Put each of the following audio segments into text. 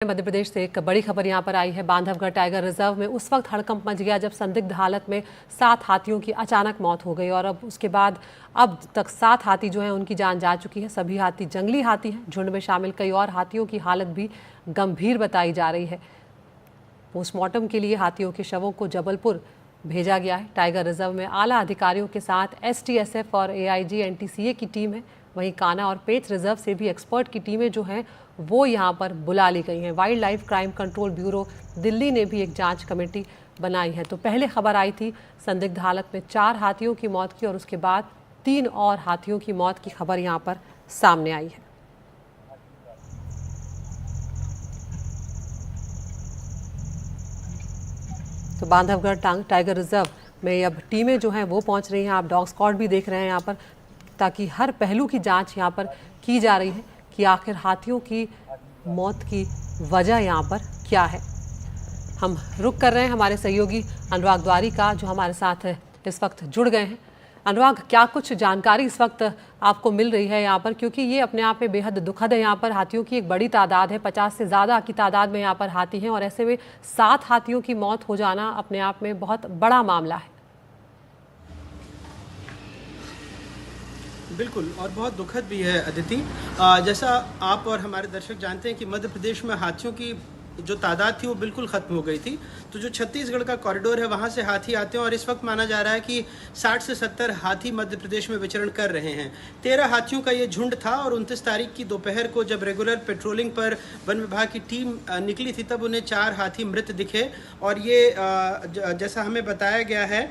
मध्य प्रदेश से एक बड़ी खबर यहां पर आई है। बांधवगढ़ टाइगर रिजर्व में उस वक्त हड़कंप मच गया जब संदिग्ध हालत में 7 हाथियों की अचानक मौत हो गई और अब उसके बाद अब तक 7 हाथी जो हैं उनकी जान जा चुकी है। सभी हाथी जंगली हाथी हैं। झुंड में शामिल कई और हाथियों की हालत भी गंभीर बताई जा रही है। पोस्टमार्टम के लिए हाथियों के शवों को जबलपुर भेजा गया है। टाइगर रिजर्व में आला अधिकारियों के साथ STSF और AIG NTCA की टीम है। वहीं कान्हा और पेंच रिजर्व से भी एक्सपर्ट की टीमें जो हैं वो यहां पर बुला ली गई हैं। Wild life crime control bureau Delhi ने भी एक जांच कमेटी बनाई है। तो पहले खबर आई थी संदिग्ध हालत में 4 हाथियों की मौत की और उसके बाद 3 और हाथियों की मौत की खबर यहां पर सामने आई है। तो बांधवगढ़ टाइगर रिजर्व में अब टीमें जो हैं वो पहुंच रही हैं। आप डॉग स्क्वाड भी देख रहे हैं यहाँ पर, ताकि हर पहलू की जांच यहाँ पर की जा रही है कि आखिर हाथियों की मौत की वजह यहाँ पर क्या है। हम रुक कर रहे हैं हमारे सहयोगी अनुराग द्वारी का, जो हमारे साथ इस वक्त जुड़ गए हैं। अनुराग, क्या कुछ जानकारी इस वक्त आपको मिल रही है यहाँ पर, क्योंकि ये अपने आप में बेहद दुखद है। यहाँ पर हाथियों की एक बड़ी तादाद है, 50 से ज़्यादा की तादाद में यहाँ पर हाथी हैं और ऐसे में 7 हाथियों की मौत हो जाना अपने आप में बहुत बड़ा मामला है। बिल्कुल, और बहुत दुखद भी है अदिति। जैसा आप और हमारे दर्शक जानते हैं कि मध्य प्रदेश में हाथियों की जो तादाद थी वो बिल्कुल ख़त्म हो गई थी। तो जो छत्तीसगढ़ का कॉरिडोर है वहाँ से हाथी आते हैं और इस वक्त माना जा रहा है कि 60 से 70 हाथी मध्य प्रदेश में विचरण कर रहे हैं। 13 हाथियों का ये झुंड था और 29 तारीख की दोपहर को जब रेगुलर पेट्रोलिंग पर वन विभाग की टीम निकली थी तब उन्हें 4 हाथी मृत दिखे। और ये जैसा हमें बताया गया है,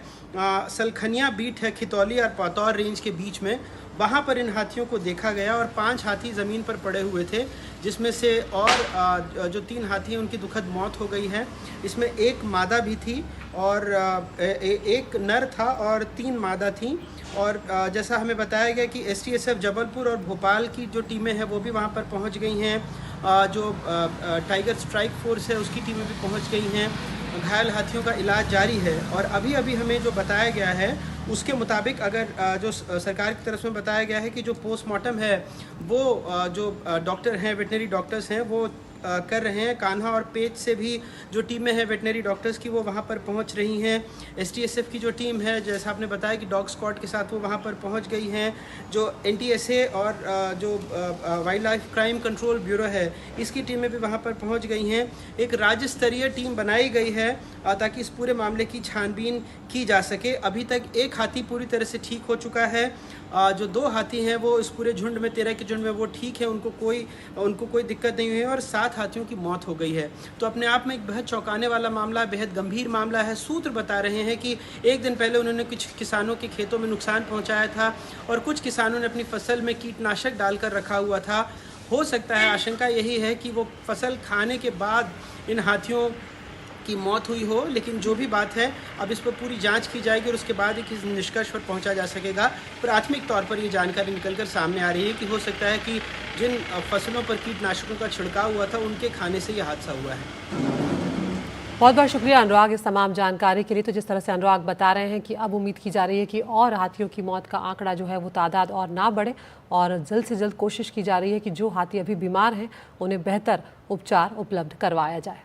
सलखनिया बीट है खितौली और पौतौर रेंज के बीच में, वहाँ पर इन हाथियों को देखा गया और 5 हाथी ज़मीन पर पड़े हुए थे, जिसमें से और जो 3 हाथी हैं उनकी दुखद मौत हो गई है। इसमें एक मादा भी थी और एक नर था और 3 मादा थीं। और जैसा हमें बताया गया कि STSF जबलपुर और भोपाल की जो टीमें हैं वो भी वहाँ पर पहुँच गई हैं। जो टाइगर स्ट्राइक फोर्स है उसकी टीमें भी पहुँच गई हैं। घायल हाथियों का इलाज जारी है और अभी हमें जो बताया गया है उसके मुताबिक अगर जो सरकार की तरफ से बताया गया है कि जो पोस्टमार्टम है वो जो डॉक्टर हैं, वेटनरी डॉक्टर्स हैं, वो कर रहे हैं। कान्हा और पेंच से भी जो टीमें हैं वेटनरी डॉक्टर्स की वो वहाँ पर पहुँच रही हैं। STSF की जो टीम है, जैसा आपने बताया कि डॉग स्क्वाड के साथ वो वहाँ पर पहुँच गई हैं। जो NTSA और जो wild life crime control bureau है इसकी टीमें भी वहाँ पर पहुँच गई हैं। एक राज्य स्तरीय टीम बनाई गई है ताकि इस पूरे मामले की छानबीन की जा सके। अभी तक एक हाथी पूरी तरह से ठीक हो चुका है। जो 2 हाथी हैं वो इस पूरे झुंड में, 13 के झुंड में, वो ठीक है, उनको कोई दिक्कत नहीं हुई है और 7 हाथियों की मौत हो गई है। तो अपने आप में एक बेहद चौंकाने वाला मामला, बेहद गंभीर मामला है। सूत्र बता रहे हैं कि एक दिन पहले उन्होंने कुछ किसानों के खेतों में नुकसान पहुंचाया था और कुछ किसानों ने अपनी फसल में कीटनाशक डालकर रखा हुआ था। हो सकता है, आशंका यही है कि वो फसल खाने के बाद इन हाथियों की मौत हुई हो। लेकिन जो भी बात है, अब इस पर पूरी जांच की जाएगी और उसके बाद ही किस निष्कर्ष पर पहुंचा जा सकेगा। प्राथमिक तौर पर ये जानकारी निकलकर सामने आ रही है कि हो सकता है कि जिन फसलों पर कीटनाशकों का छिड़काव हुआ था उनके खाने से ये हादसा हुआ है। बहुत बहुत शुक्रिया अनुराग इस तमाम जानकारी के लिए। तो जिस तरह से अनुराग बता रहे हैं कि अब उम्मीद की जा रही है कि और हाथियों की मौत का आंकड़ा जो है वो तादाद और ना बढ़े और जल्द से जल्द कोशिश की जा रही है कि जो हाथी अभी बीमार हैं उन्हें बेहतर उपचार उपलब्ध करवाया जाए।